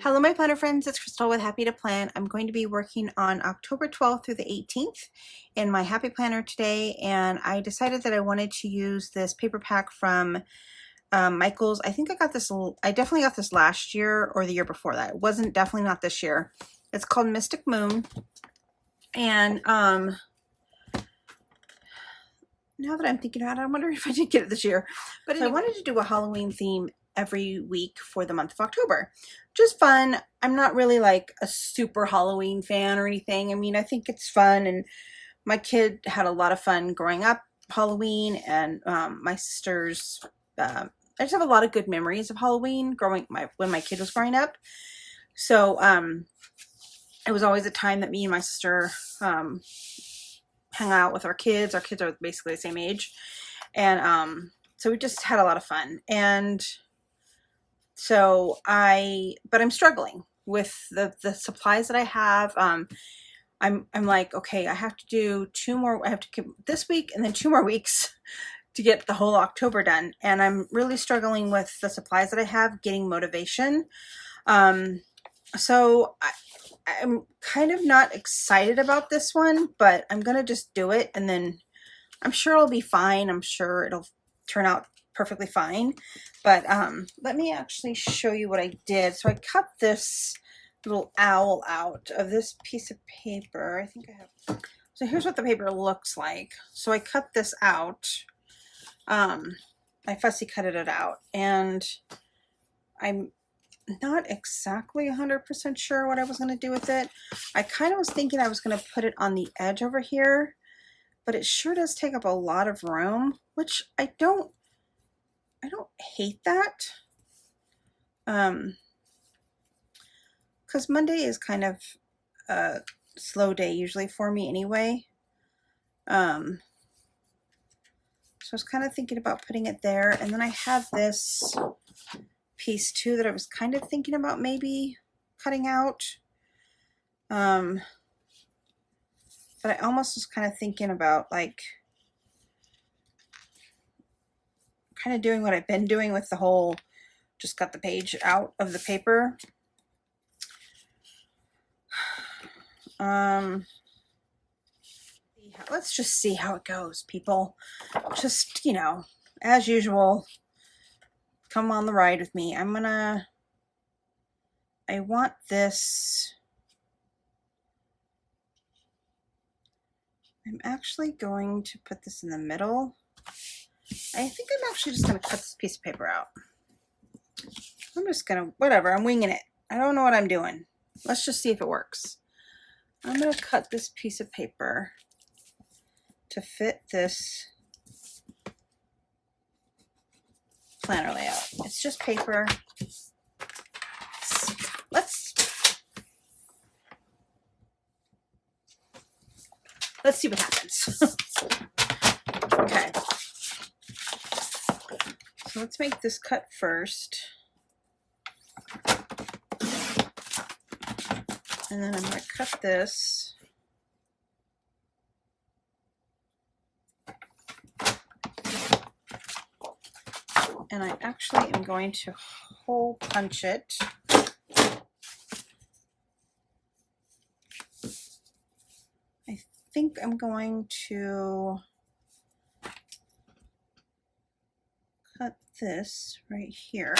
Hello my planner friends, it's Crystal with Happy to Plan. I'm going to be working on October 12th through the 18th in my Happy Planner today, and I decided that I wanted to use this paper pack from Michael's. I think I definitely got this last year or the year before that. It wasn't definitely not this year. It's called Mystic Moon, and now that I'm thinking about it, I wonder if I did get it this year. But anyway, I wanted to do a Halloween theme every week for the month of October. Just fun. I'm not really like a super Halloween fan or anything. I mean, I think it's fun, and my kid had a lot of fun growing up Halloween, and my sisters, I just have a lot of good memories of Halloween when my kid was growing up. So it was always a time that me and my sister hung out with our kids. Our kids are basically the same age, and so we just had a lot of fun. And so but I'm struggling with the supplies that I have. I'm like, okay, I have to do I have to keep this week and then 2 more weeks to get the whole October done. And I'm really struggling with the supplies that I have, getting motivation. So I'm kind of not excited about this one, but I'm going to just do it. And then I'm sure it'll be fine. I'm sure it'll turn out perfectly fine. But let me actually show you what I did. So I cut this little owl out of this piece of paper. I think I have. So here's what the paper looks like. So I cut this out. I fussy cutted it out, and I'm not exactly 100% sure what I was going to do with it. I kind of was thinking I was going to put it on the edge over here, but it sure does take up a lot of room, which I don't hate that. Because Monday is kind of a slow day usually for me anyway. So I was kind of thinking about putting it there, and then I have this piece too that I was kind of thinking about maybe cutting out. But I almost was kind of thinking about like kind of doing what I've been doing with the whole just cut the page out of the paper. Let's just see how it goes, people. Just, as usual, come on the ride with me. I want this. I'm actually going to put this in the middle. I think I'm actually just going to cut this piece of paper out. I'm just going to, whatever, I'm winging it. I don't know what I'm doing. Let's just see if it works. I'm going to cut this piece of paper to fit this planner layout. It's just paper. Let's see what happens. Okay. So let's make this cut first. And then I'm going to cut this. And I actually am going to hole punch it. I think I'm going to cut this right here.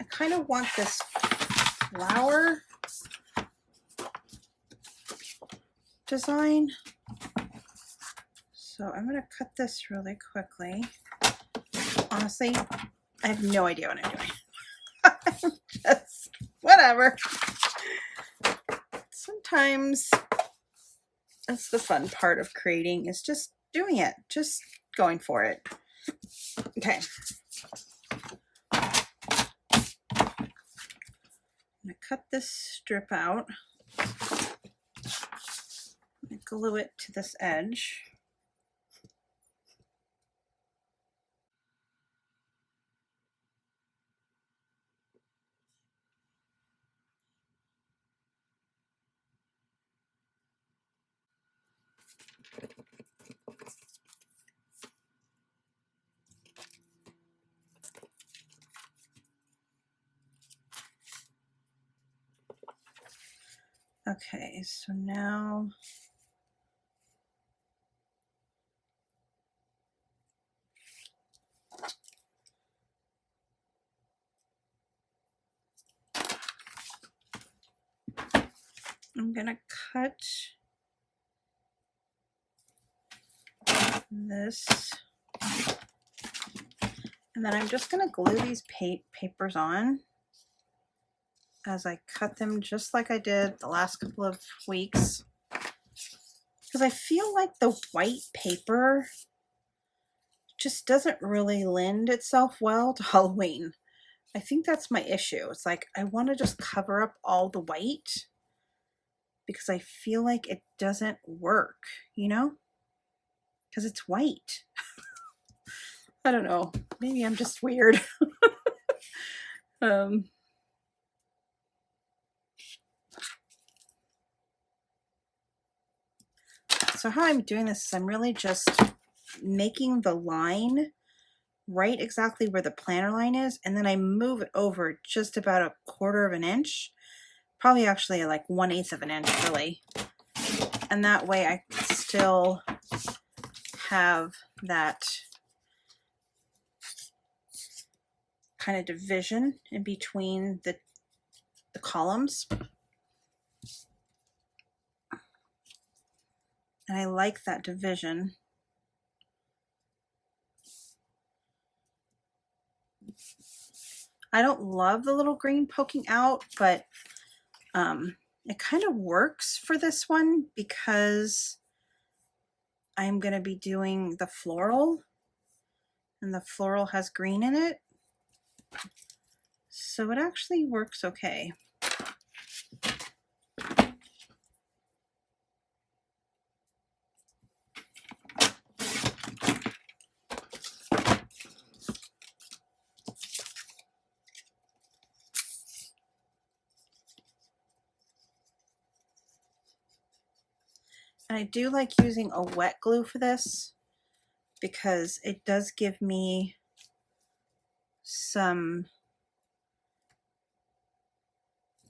I kind of want this flower design. So I'm going to cut this really quickly. Honestly, I have no idea what I'm doing. Just whatever. Sometimes that's the fun part of creating, is just doing it, just going for it. Okay. I'm going to cut this strip out. I'm glue it to this edge. Okay, so now I'm gonna cut this, and then I'm just gonna glue these papers on as I cut them, just like I did the last couple of weeks, because I feel like the white paper just doesn't really lend itself well to Halloween. I think that's my issue. It's like I want to just cover up all the white because I feel like it doesn't work, you know? Because it's white. I don't know. Maybe I'm just weird. So how I'm doing this is I'm really just making the line right exactly where the planner line is, and then I move it over just about a quarter of an inch, probably actually like 1/8 of an inch really. And that way I still have that kind of division in between the columns. And I like that division. I don't love the little green poking out, but it kind of works for this one because I'm going to be doing the floral, and the floral has green in it. So it actually works okay. And I do like using a wet glue for this because it does give me some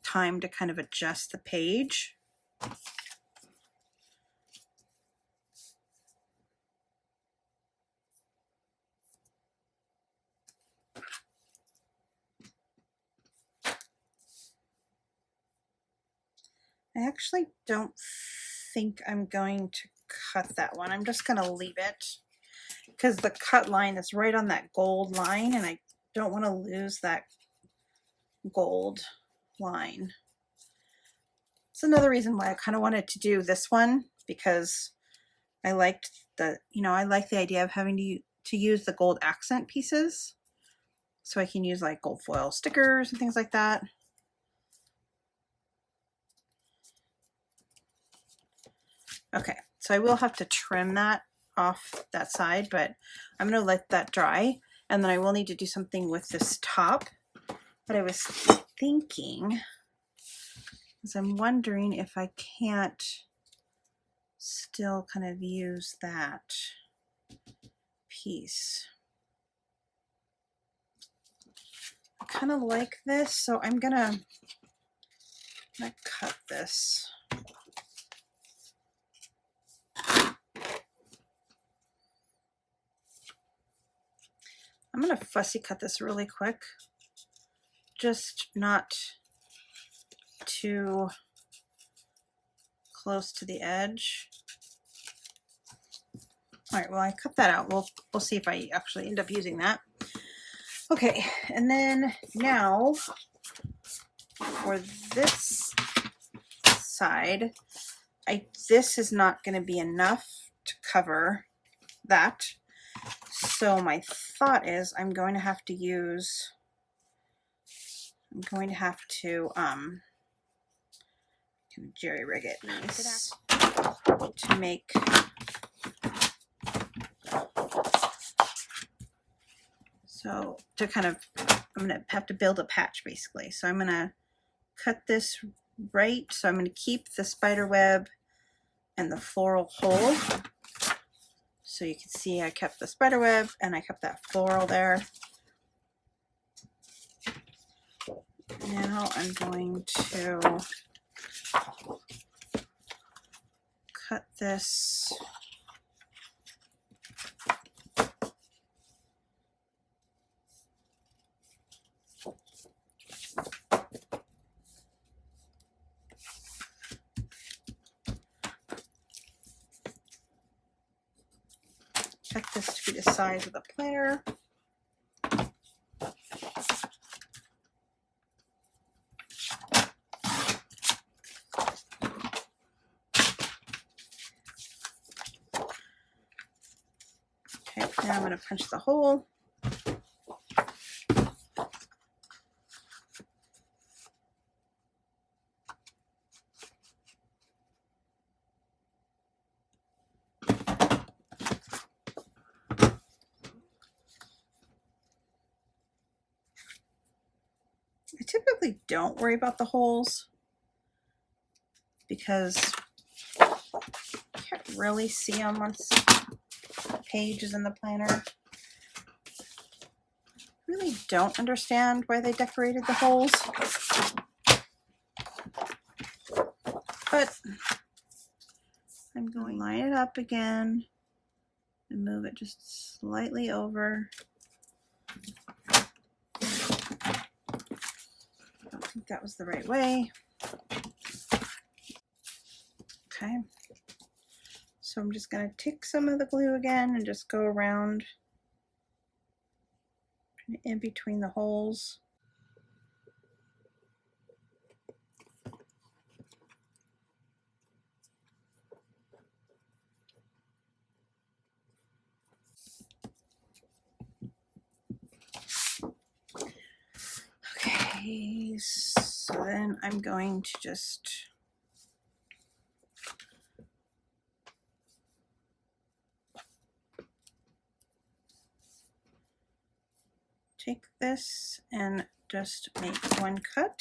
time to kind of adjust the page. I actually don't think I'm going to cut that one. I'm just going to leave it because the cut line is right on that gold line, and I don't want to lose that gold line. It's another reason why I kind of wanted to do this one, because I liked the, I like the idea of having to use the gold accent pieces, so I can use like gold foil stickers and things like that. Okay, so I will have to trim that off that side, but I'm going to let that dry, and then I will need to do something with this top. But I was thinking, because I'm wondering if I can't still kind of use that piece. I kind of like this, so I'm gonna cut this. I'm gonna fussy cut this really quick, just not too close to the edge. All right, well, I cut that out. We'll see if I actually end up using that. Okay, and then now for this side, this is not going to be enough to cover that. So my thought is I'm going to have to jerry rig it to make I'm going to have to build a patch basically. So I'm going to cut this right. So I'm going to keep the spider web and the floral whole. So you can see I kept the spider web and I kept that floral there. Now I'm going to cut this to be the size of the planner. Okay, now I'm going to punch the hole. I typically don't worry about the holes because you can't really see them once the page is in the planner. Really don't understand why they decorated the holes, but I'm going to line it up again and move it just slightly over. I don't think that was the right way. Okay, so I'm just going to take some of the glue again and just go around in between the holes. Okay, so then I'm going to just take this and just make one cut.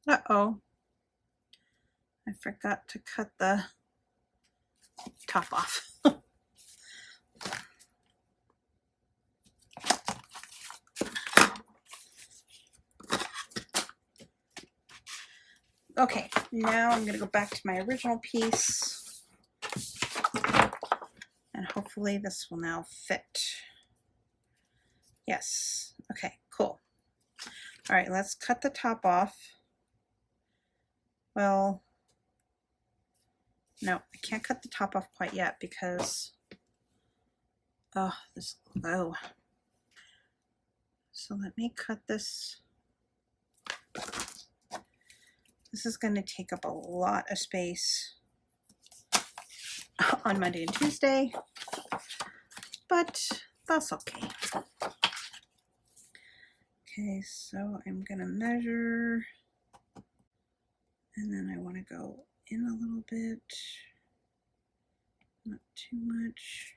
Uh-oh, I forgot to cut the top off. Okay, now I'm going to go back to my original piece and hopefully this will now fit. Yes, okay, cool. All right, let's cut the top off. Well, no, I can't cut the top off quite yet because, oh, this glue. So let me cut this. This is going to take up a lot of space on Monday and Tuesday, but that's okay. Okay, so I'm going to measure, and then I want to go in a little bit, not too much.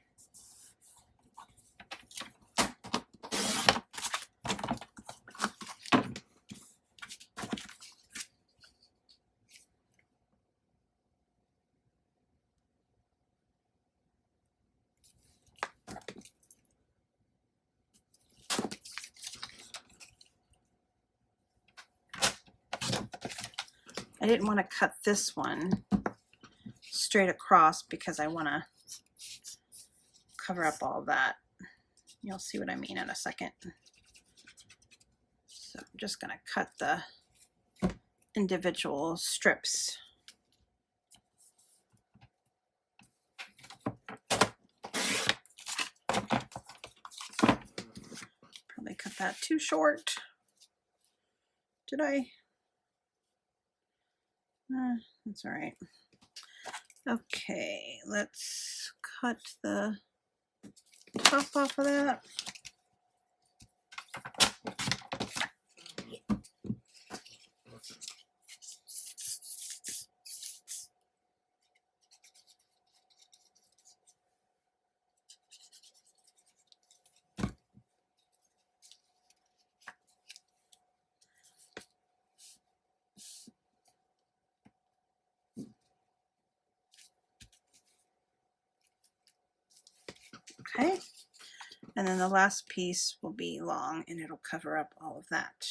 I didn't want to cut this one straight across because I want to cover up all that. You'll see what I mean in a second. So I'm just going to cut the individual strips. Probably cut that too short. Did I? That's all right. Okay, let's cut the top off of that. Okay. And then the last piece will be long and it'll cover up all of that.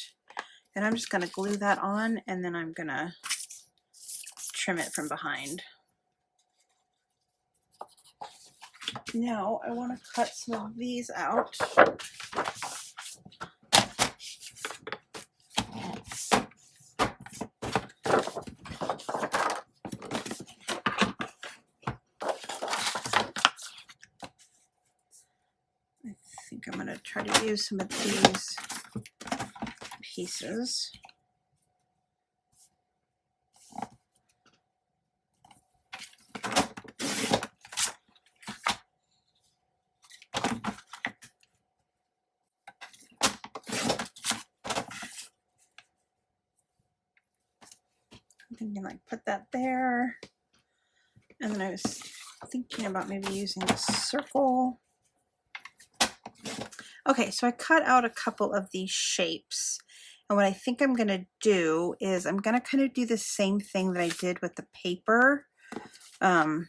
And I'm just going to glue that on, and then I'm going to trim it from behind. Now I want to cut some of these out. I think I'm going to try to use some of these pieces. I'm thinking like put that there. And then I was thinking about maybe using a circle. Okay, so I cut out a couple of these shapes. And what I think I'm going to do is I'm going to kind of do the same thing that I did with the paper. So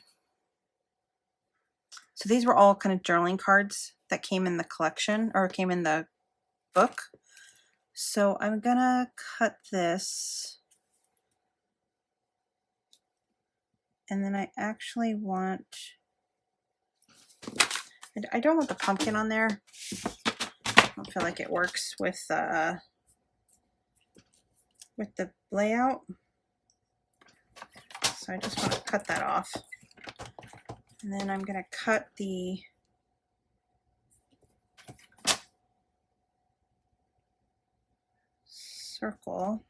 these were all kind of journaling cards that came in the collection, or came in the book. So I'm going to cut this. And then I actually want, I don't want the pumpkin on there. I don't feel like it works with the layout. So I just want to cut that off. And then I'm going to cut the circle.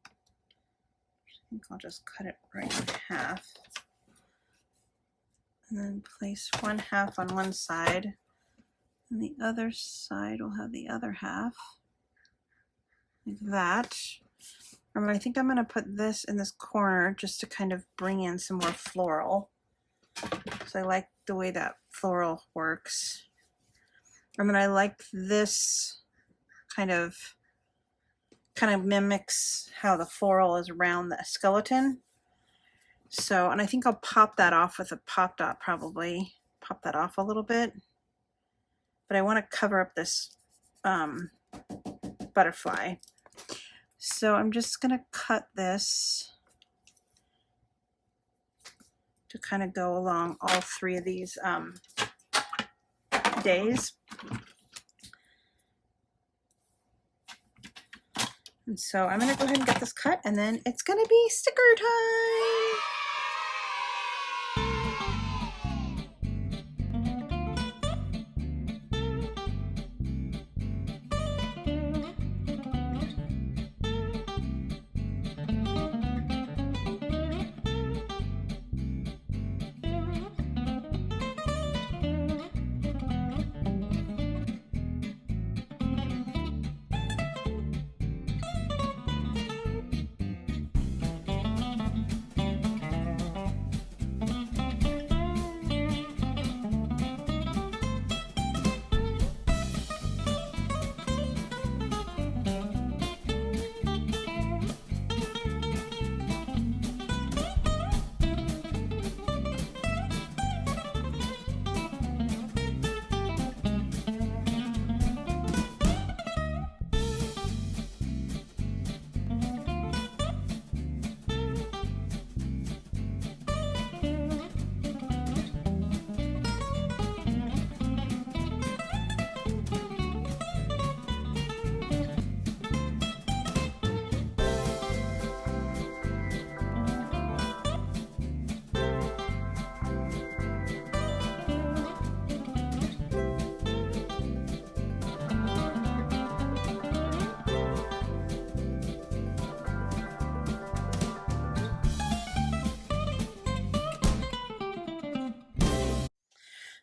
I think I'll just cut it right in half. And then place one half on one side. And the other side will have the other half. Like that. And I think I'm going to put this in this corner just to kind of bring in some more floral. So I like the way that floral works. And then I like this kind of mimics how the floral is around the skeleton. So, and I think I'll pop that off with a pop dot, probably pop that off a little bit. But I want to cover up this butterfly. So I'm just going to cut this to kind of go along all three of these days. And so I'm going to go ahead and get this cut, and then it's going to be sticker time.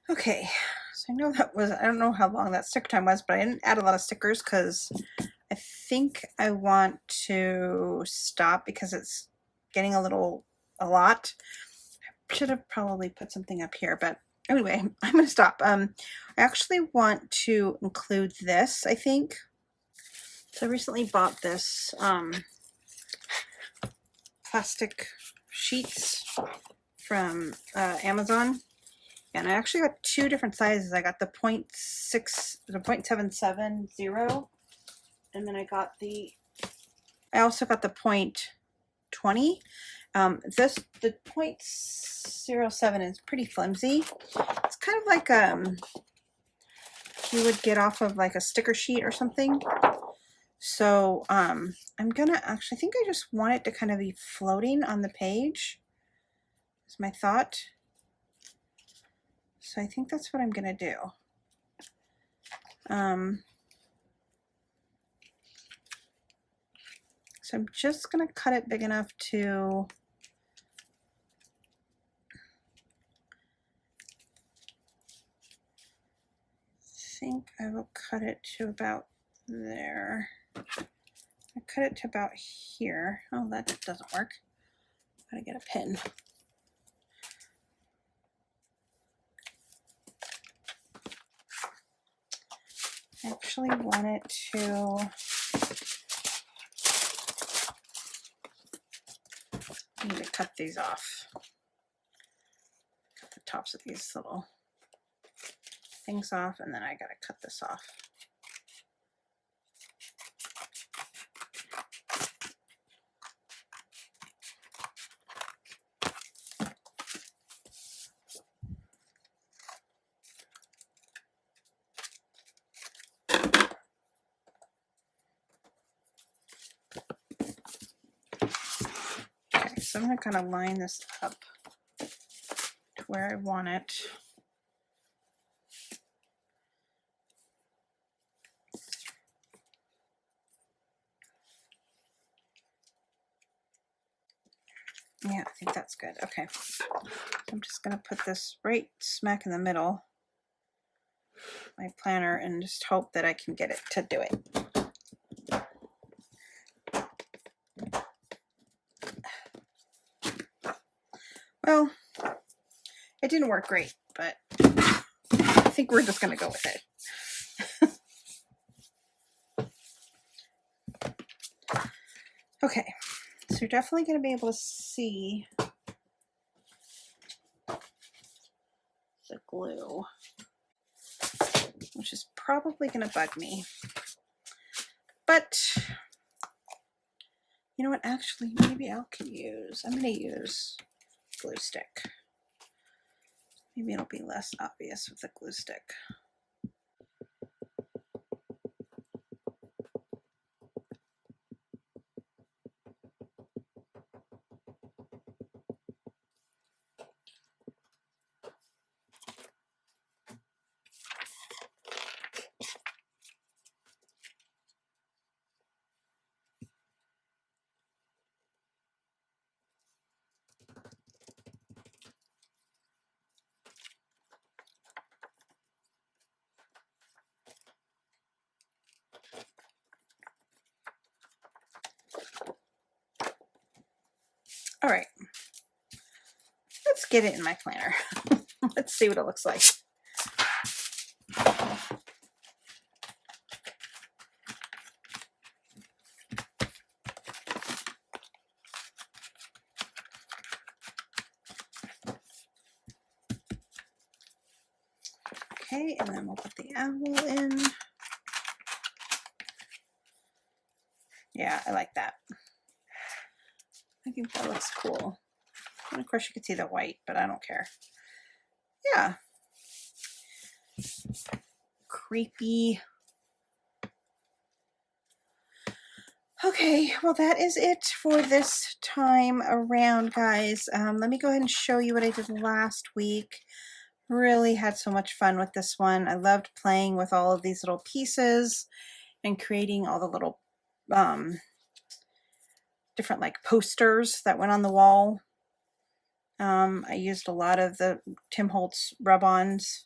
Okay, so I know that was, I don't know how long that sticker time was, but I didn't add a lot of stickers because I think I want to stop because it's getting a lot. I should have probably put something up here, but anyway, I'm going to stop. I actually want to include this, I think. So I recently bought this plastic sheets from Amazon. And I actually got two different sizes. I got the 0.770, and then I also got the 0.20. The 0.07 is pretty flimsy. It's kind of like you would get off of like a sticker sheet or something. So I'm gonna actually, I think I just want it to kind of be floating on the page. Is my thought. So I think that's what I'm gonna do. So I'm just gonna cut it big enough to think I will cut it to about there. I cut it to about here. Oh, that doesn't work. Gotta get a pin. I actually want it to, I need to cut these off. Cut the tops of these little things off, and then I gotta cut this off. Okay, so I'm gonna kind of line this up to where I want it. Yeah, I think that's good. Okay, so I'm just gonna put this right smack in the middle, my planner, and just hope that I can get it to do it. Well, it didn't work great, but I think we're just gonna go with it. Okay, so you're definitely going to be able to see the glue, which is probably going to bug me. But you know what? Actually, maybe I'm going to use glue stick. Maybe it'll be less obvious with the glue stick. All right, let's get it in my planner. Let's see what it looks like. Okay, and then we'll put the owl in. Yeah, I like that. I think that looks cool. And of course you can see the white, but I don't care. Yeah. Creepy. Okay, well that is it for this time around, guys. Let me go ahead and show you what I did last week. Really had so much fun with this one. I loved playing with all of these little pieces and creating all the little different like posters that went on the wall. I used a lot of the Tim Holtz rub-ons.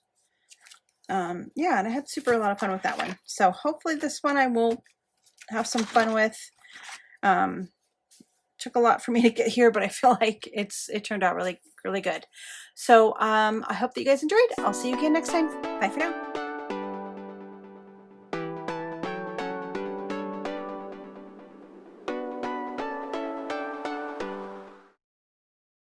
Yeah, and I had a lot of fun with that one. So hopefully this one I will have some fun with. Took a lot for me to get here, but I feel like it turned out really, really good. So I hope that you guys enjoyed. I'll see you again next time. Bye for now.